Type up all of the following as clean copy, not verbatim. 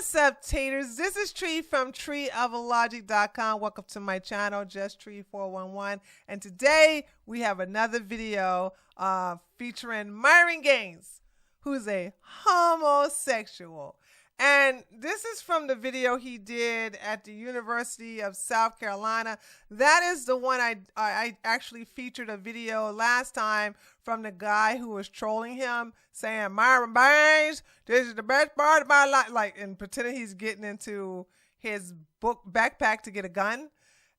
What's up, taters? This is Tree from treeoflogic.com. Welcome to my channel, Just Tree 411. And today we have another video featuring Myron Gaines, who's a homosexual. And this is from the video he did at the University of South Carolina. That is the one I actually featured a video last time from the guy who was trolling him, saying, Myron Gaines, this is the best part of my life, like, and pretending he's getting into his book backpack to get a gun.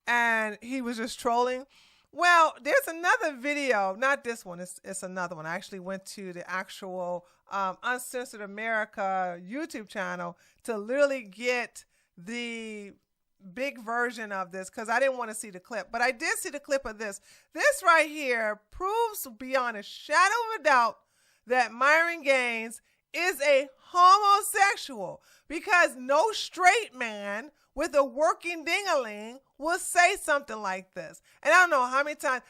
And he was just trolling. Well, there's another video, not this one, it's another one. I actually went to the actual Uncensored America YouTube channel to literally get the big version of this because I didn't want to see the clip. But I did see the clip of this. This right here proves beyond a shadow of a doubt that Myron Gaines is a homosexual, because no straight man with a working ding-a-ling will say something like this. And I don't know how many times,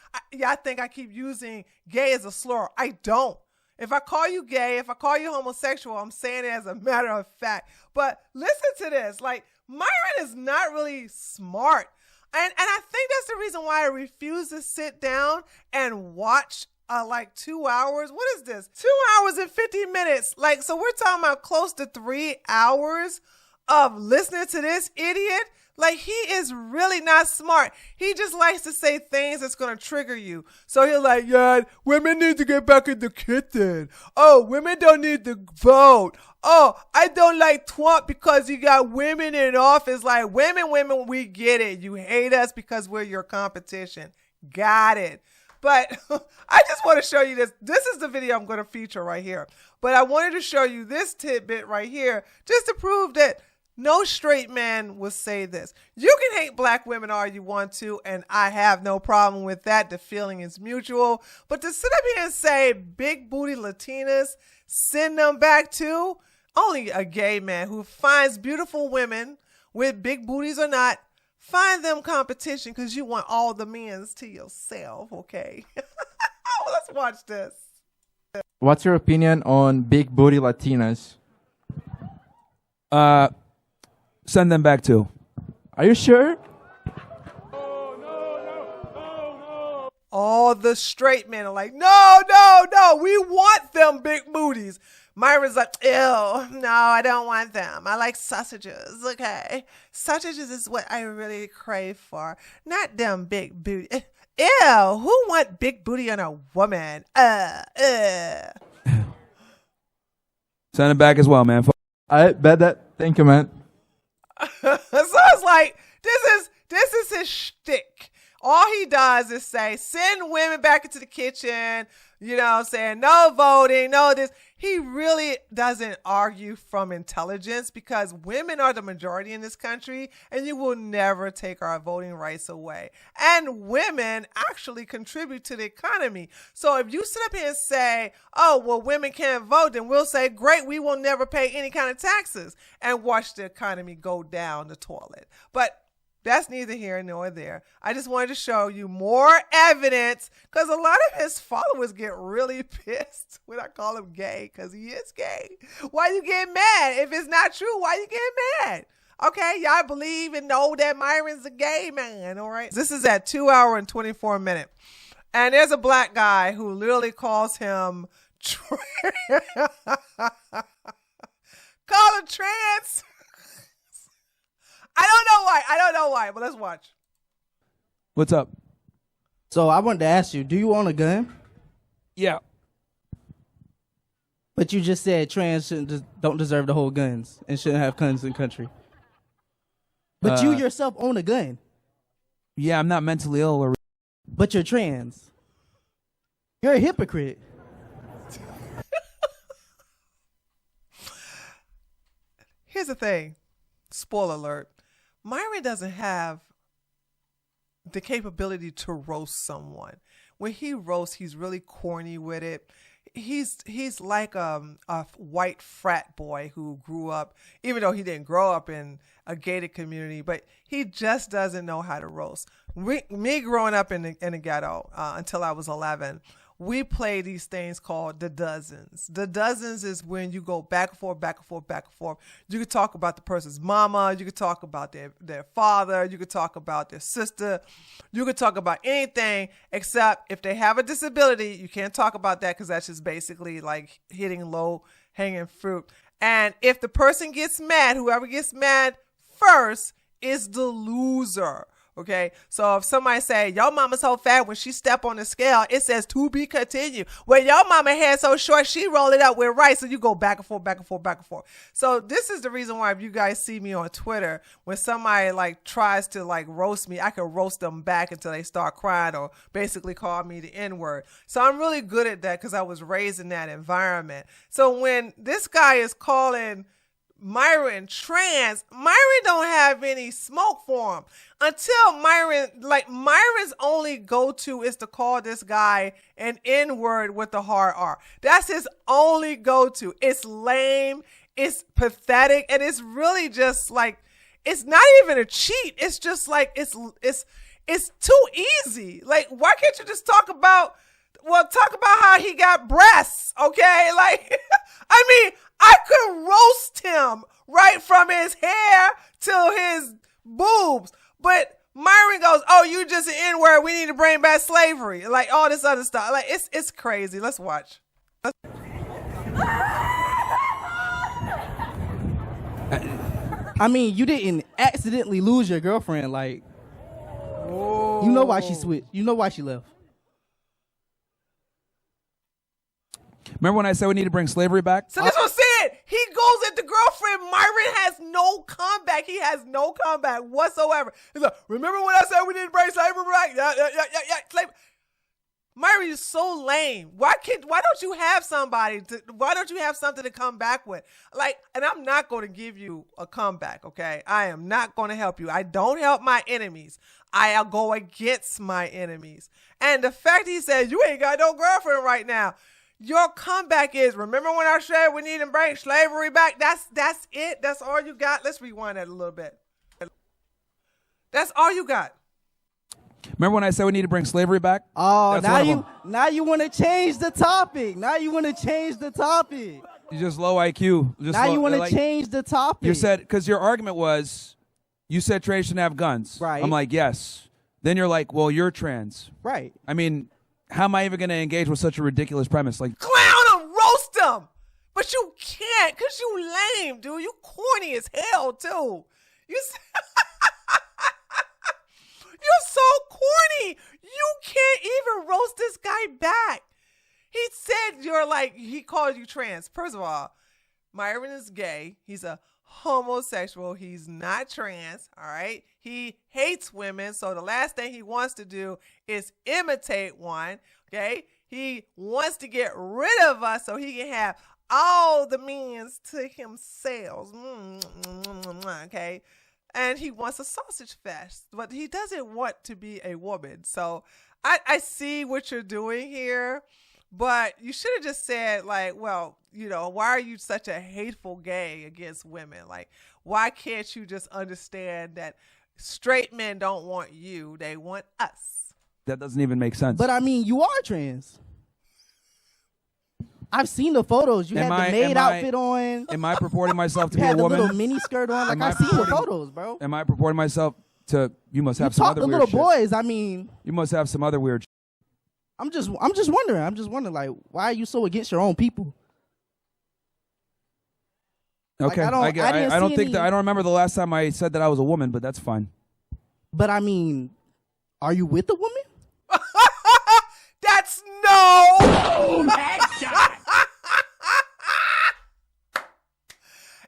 I think I keep using gay as a slur. I don't. If I call you gay, if I call you homosexual, I'm saying it as a matter of fact. But listen to this. Like, Myron is not really smart. And I think that's the reason why I refuse to sit down and watch like 2 hours. What is this? 2 hours and 50 minutes. Like, so we're talking about close to 3 hours of listening to this idiot. Like, he is really not smart. He just likes to say things that's going to trigger you. So he's like, yeah, women need to get back in the kitchen. Oh, women don't need to vote. Oh, I don't like Trump because he got women in office. Like, women, we get it. You hate us because we're your competition. Got it. But I just want to show you this. This is the video I'm going to feature right here. But I wanted to show you this tidbit right here just to prove that no straight man will say this. You can hate black women all you want to, and I have no problem with that. The feeling is mutual. But to sit up here and say big booty Latinas, send them back to, only a gay man who finds beautiful women with big booties or not, find them competition because you want all the men's to yourself, okay? Well, let's watch this. What's your opinion on big booty Latinas? Send them back too. Are you sure? All the straight men are like, no, we want them big booties. Myron's like, ew, no, I don't want them. I like sausages, okay? Sausages is what I really crave for, not them big booty. Ew, who want big booty on a woman? Send it back as well, man. I bet that. Thank you, man. So it's like, this is his shtick. All he does is say, send women back into the kitchen, you know, saying no voting, no this. He really doesn't argue from intelligence because women are the majority in this country and you will never take our voting rights away. And women actually contribute to the economy. So if you sit up here and say, oh, well, women can't vote, then we'll say, great, we will never pay any kind of taxes and watch the economy go down the toilet. But that's neither here nor there. I just wanted to show you more evidence because a lot of his followers get really pissed when I call him gay because he is gay. Why you get mad? If it's not true, why you get mad? Okay, y'all believe and know that Myron's a gay man, all right? This is at 2 hours and 24 minutes. And there's a black guy who literally calls him call him trans. I don't know why, but let's watch. What's up? So I wanted to ask you, do you own a gun? Yeah. But you just said trans don't deserve to hold guns and shouldn't have guns in the country. But you yourself own a gun. Yeah, I'm not mentally ill or. But you're trans. You're a hypocrite. Here's the thing. Spoiler alert. Myron doesn't have the capability to roast someone. When he roasts, he's really corny with it. He's like a white frat boy who grew up, even though he didn't grow up in a gated community, but he just doesn't know how to roast. Me growing up in the ghetto until I was 11, we play these things called the dozens. The dozens is when you go back and forth, back and forth, back and forth. You could talk about the person's mama. You could talk about their father. You could talk about their sister. You could talk about anything except if they have a disability. You can't talk about that because that's just basically like hitting low hanging fruit. And if the person gets mad, whoever gets mad first is the loser. Okay, so if somebody say, your mama's so fat when she step on the scale, it says to be continued. Well, your mama hair so short, she roll it up with rice. So you go back and forth, back and forth, back and forth. So this is the reason why if you guys see me on Twitter, when somebody like tries to like roast me, I can roast them back until they start crying or basically call me the N-word. So I'm really good at that because I was raised in that environment. So when this guy is calling Myron trans, Myron don't have any smoke for him until Myron's only go-to is to call this guy an N-word with the hard R. That's his only go-to. It's lame, it's pathetic, and it's really just like, it's not even a cheat. It's just like, it's too easy. Like, why can't you just talk about how he got breasts, okay? Like, I mean, I could roast him right from his hair to his boobs. But Myron goes, oh, you just an N-word. We need to bring back slavery. Like all this other stuff. Like it's crazy. Let's watch. I mean, you didn't accidentally lose your girlfriend. Like, Whoa. you know why she switched. You know why she left. Remember when I said we need to bring slavery back? So that's what I'm saying. He goes at the girlfriend. Myron has no comeback. He has no comeback whatsoever. He's like, remember when I said we need to bring slavery back? Yeah. Slavery. Myron is so lame. Why don't you have something to come back with? Like, and I'm not going to give you a comeback, okay? I am not going to help you. I don't help my enemies. I'll go against my enemies. And the fact he says, you ain't got no girlfriend right now. Your comeback is, remember when I said we need to bring slavery back? That's it. That's all you got. Let's rewind that a little bit. That's all you got. Remember when I said we need to bring slavery back? Oh, That's now you want to change the topic. You just low IQ. You want to change the topic. You said, because your argument was, you said trans shouldn't have guns. Right. I'm like, yes. Then you're like, well, you're trans. Right. I mean, how am I even going to engage with such a ridiculous premise? Like, clown him, roast him, but you can't because you lame, dude. You corny as hell too. You're so corny. You can't even roast this guy back. He said he called you trans. First of all, Myron is gay. He's a homosexual. He's not trans. All right. He hates women. So the last thing he wants to do is imitate one. Okay. He wants to get rid of us so he can have all the means to himself. Okay. And he wants a sausage fest, but he doesn't want to be a woman. So I see what you're doing here, but you should have just said like, well, you know, why are you such a hateful gay against women? Like, why can't you just understand that straight men don't want you, they want us? that doesn't even make sense. But I mean, you are trans. I've seen the photos. You had the maid outfit on. Am I purporting myself to You be a had the woman? little mini skirt on. Like, I've seen the photos, bro. Am I purporting myself to? You must have You some talk other to weird little shit. boys. I mean, You must have some other weird. I'm just wondering. Like, why are you so against your own people? Okay, Like, I don't think that I don't remember the last time I said that I was a woman, but that's fine. But I mean, are you with a woman? That's no.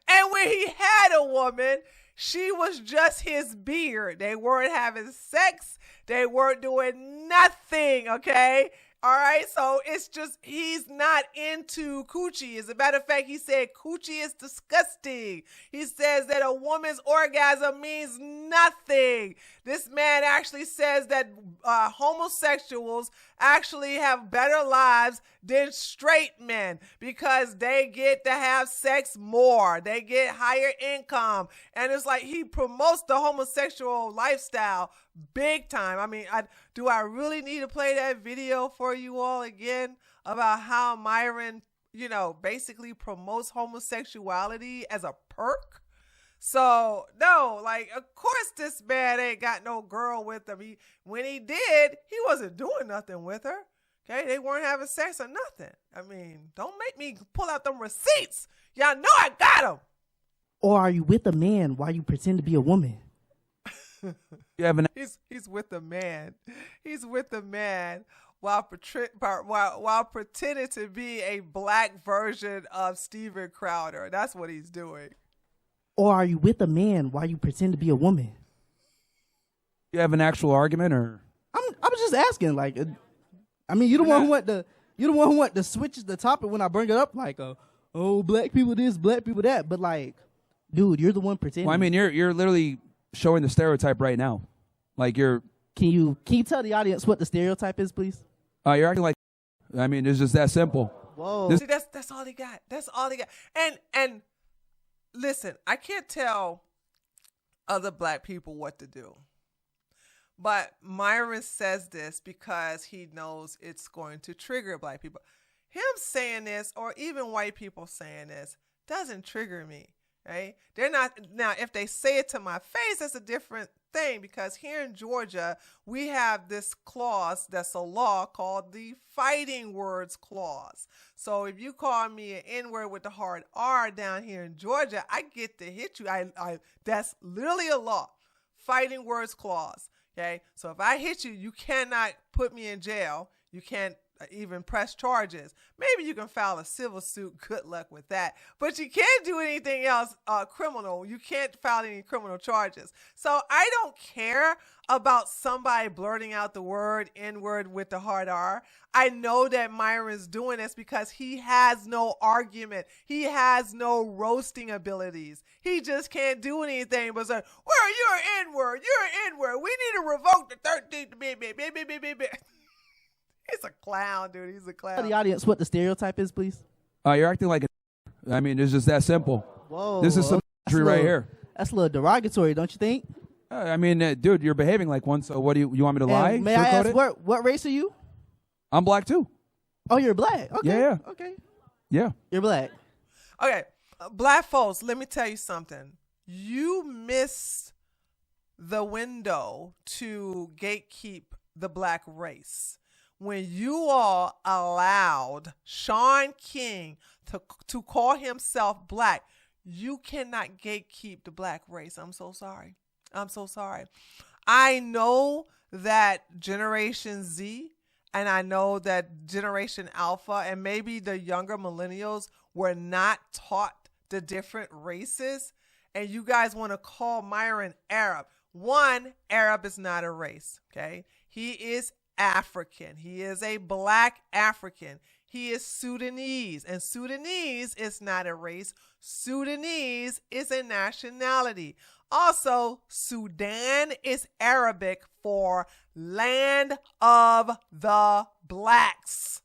And when he had a woman, she was just his beard. They weren't having sex. They weren't doing nothing, okay? All right, so it's just he's not into coochie. As a matter of fact, he said coochie is disgusting. He says that a woman's orgasm means nothing. This man actually says that homosexuals actually have better lives than straight men because they get to have sex more. They get higher income. And it's like he promotes the homosexual lifestyle big time. I mean, do I really need to play that video for for you all again about how Myron, basically promotes homosexuality as a perk? So, no, like, of course this man ain't got no girl with him. When he did, he wasn't doing nothing with her. Okay, they weren't having sex or nothing. I mean, don't make me pull out them receipts. Y'all know I got them. Or are you with a man while you pretend to be a woman? You have an He's with a man. He's with a man while pretending to be a black version of Steven Crowder. That's what he's doing. Or are you with a man while you pretend to be a woman? you have an actual argument, or I'm just asking. Like, I mean, you the one who want to switch the topic when I bring it up. Like, oh, black people this, black people that. But like, dude, you're the one pretending. well, I mean, you're literally showing the stereotype right now. Like you're Can you tell the audience what the stereotype is, please? you're acting like. I mean, it's just that simple. Whoa. See, that's all he got. That's all he got. And listen, I can't tell other black people what to do. But Myron says this because he knows it's going to trigger black people. Him saying this, or even white people saying this, doesn't trigger me, right? They're not. Now, if they say it to my face, that's a different thing, because here in Georgia, we have this clause that's a law called the Fighting Words Clause. So if you call me an N-word with the hard R down here in Georgia, I get to hit you. That's literally a law. Fighting Words Clause. Okay, so if I hit you, you cannot put me in jail. You can't even press charges. Maybe you can file a civil suit. Good luck with that. But you can't do anything else criminal. You can't file any criminal charges. So I don't care about somebody blurting out the word N-word with the hard R. I know that Myron's doing this because he has no argument. He has no roasting abilities. He just can't do anything but say, well, you're an N-word. You're an N-word. We need to revoke the 13th. He's a clown, dude. He's a clown. Tell the audience what the stereotype is, please. You're acting like I mean, it's just that simple. Whoa. This is some right here. That's a little derogatory, don't you think? I mean, dude, you're behaving like one. So what do you want me to lie? And may I Sugarcoat ask, it? what race are you? I'm black too. Oh, you're black. Okay. Yeah. Okay. Yeah. You're black. Okay, black folks, let me tell you something. You missed the window to gatekeep the black race when you all allowed Sean King to call himself black. You cannot gatekeep the black race. I'm so sorry. I'm so sorry. I know that Generation Z and I know that Generation Alpha and maybe the younger millennials were not taught the different races. And you guys want to call Myron Arab. One, Arab is not a race, okay? He is African. He is a black African. He is Sudanese, and Sudanese is not a race. Sudanese is a nationality. Also, Sudan is Arabic for land of the blacks.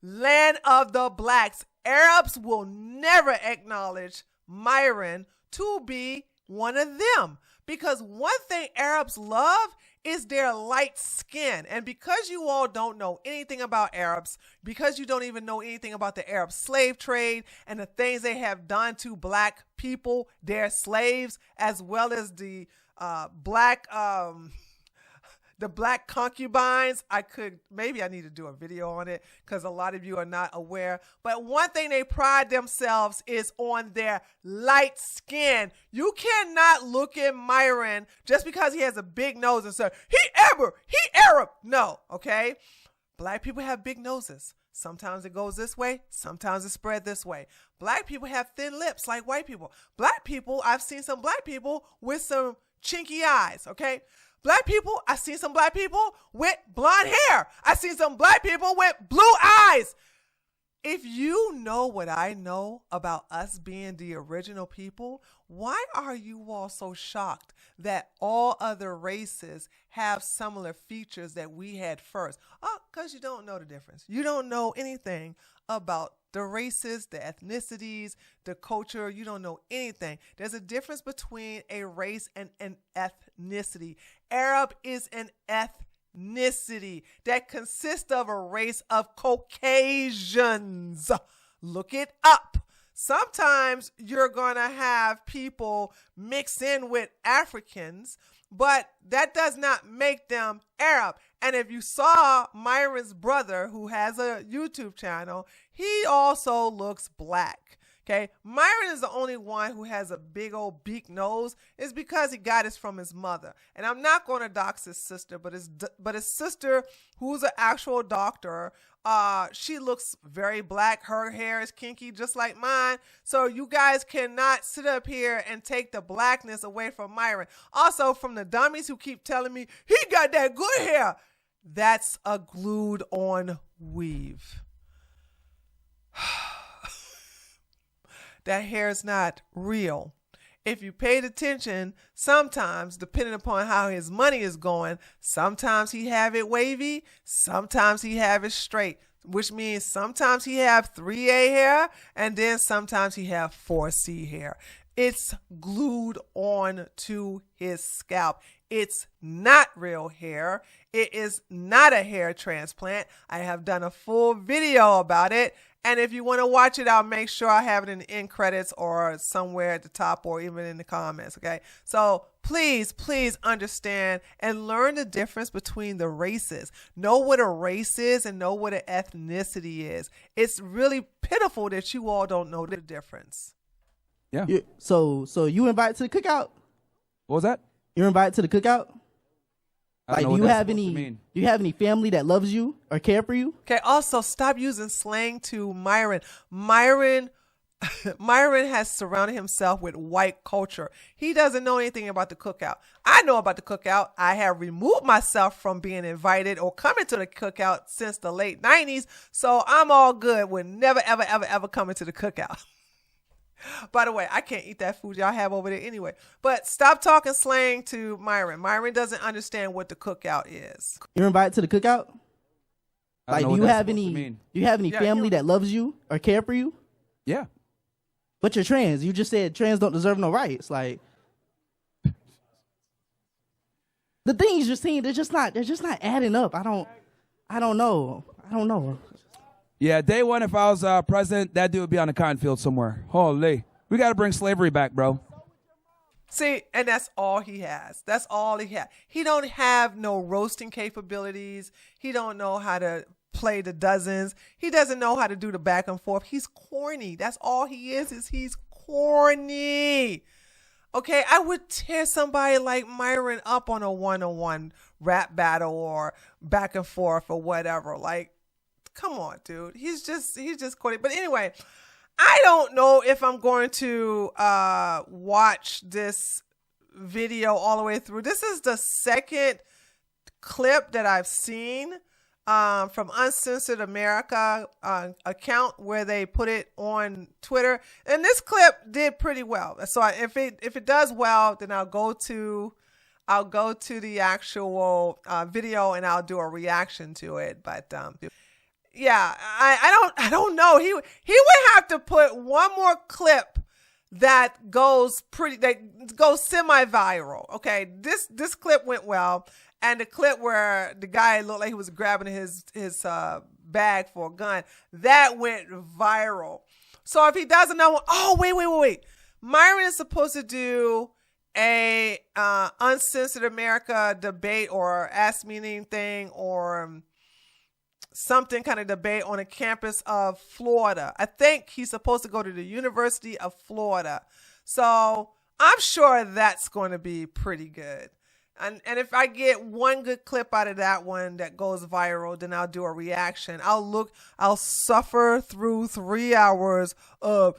Land of the blacks. Arabs will never acknowledge Myron to be one of them, because one thing Arabs love is their light skin. And because you all don't know anything about Arabs, because you don't even know anything about the Arab slave trade and the things they have done to black people, their slaves, as well as the black concubines. Maybe I need to do a video on it because a lot of you are not aware. But one thing they pride themselves is on their light skin. You cannot look at Myron just because he has a big nose and say, he Arab. No, okay? Black people have big noses. Sometimes it goes this way. Sometimes it's spread this way. Black people have thin lips like white people. Black people, I've seen some black people with some chinky eyes, okay? Black people, I've seen some black people with blonde hair. I've seen some black people with blue eyes. If you know what I know about us being the original people, why are you all so shocked that all other races have similar features that we had first? Oh, because you don't know the difference. You don't know anything about the races, the ethnicities, the culture. You don't know anything. There's a difference between a race and an ethnicity. Arab is an ethnicity that consists of a race of Caucasians. Look it up. Sometimes you're going to have people mix in with Africans, but that does not make them Arab. And if you saw Myron's brother, who has a YouTube channel, he also looks black. Okay, Myron is the only one who has a big old beak nose. It's because he got it from his mother. And I'm not going to dox his sister, but his sister, who's an actual doctor, she looks very black. Her hair is kinky, just like mine. So you guys cannot sit up here and take the blackness away from Myron. Also, from the dummies who keep telling me he got that good hair, that's a glued on weave. That hair is not real. If you paid attention, sometimes, depending upon how his money is going, sometimes he have it wavy, sometimes he have it straight, which means sometimes he have 3A hair, and then sometimes he have 4C hair. It's glued on to his scalp. It's not real hair. It is not a hair transplant. I have done a full video about it. And if you want to watch it, I'll make sure I have it in the end credits or somewhere at the top or even in the comments, okay? So please, please understand and learn the difference between the races. Know what a race is and know what an ethnicity is. It's really pitiful that you all don't know the difference. Yeah. So you invited to the cookout? What was that? You're invited to the cookout? I don't Like, know do what you that's have supposed to any? mean. Do you have any family that loves you or care for you? Okay, also stop using slang to Myron. Myron has surrounded himself with white culture. He doesn't know anything about the cookout. I know about the cookout. I have removed myself from being invited or coming to the cookout since the late 90s, so I'm all good with never, ever, ever, ever coming to the cookout. By the way, I can't eat that food y'all have over there anyway. But stop talking slang to Myron. Myron doesn't understand what the cookout is. You're invited to the cookout? I Like, don't know do what you that's have supposed to any? mean. Do you have any Yeah, family that loves you or care for you? Yeah. But you're trans. You just said trans don't deserve no rights. Like, the things you're saying, they're just not adding up. I don't know. Yeah, day one, if I was president, that dude would be on a cotton field somewhere. Holy. We got to bring slavery back, bro. See, and that's all he has. That's all he has. He don't have no roasting capabilities. He don't know how to play the dozens. He doesn't know how to do the back and forth. He's corny. That's all he is he's corny. Okay, I would tear somebody like Myron up on a one-on-one rap battle or back and forth or whatever. Like, come on, dude. He's just corny. But anyway, I don't know if I'm going to watch this video all the way through. This is the second clip that I've seen from Uncensored America account where they put it on Twitter, and this clip did pretty well. So if it does well, then I'll go to the actual video and I'll do a reaction to it. But yeah, I don't know. He would have to put one more clip that goes semi-viral. Okay, this clip went well, and the clip where the guy looked like he was grabbing his bag for a gun, that went viral. So if he does another one, oh wait, Myron is supposed to do a Uncensored America debate or Ask Me Anything or something kind of debate on a campus of Florida. I think he's supposed to go to the University of Florida. So I'm sure that's going to be pretty good. And if I get one good clip out of that one that goes viral, then I'll do a reaction. I'll suffer through 3 hours of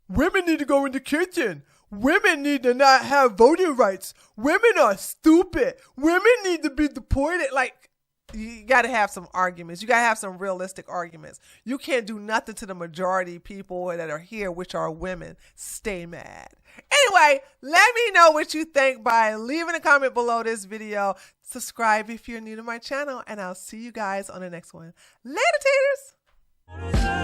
women need to go in the kitchen. Women need to not have voting rights. Women are stupid. Women need to be deported. Like, you got to have some arguments. You got to have some realistic arguments. You can't do nothing to the majority people that are here, which are women. Stay mad. Anyway, let me know what you think by leaving a comment below this video. Subscribe if you're new to my channel, and I'll see you guys on the next one. Later, taters.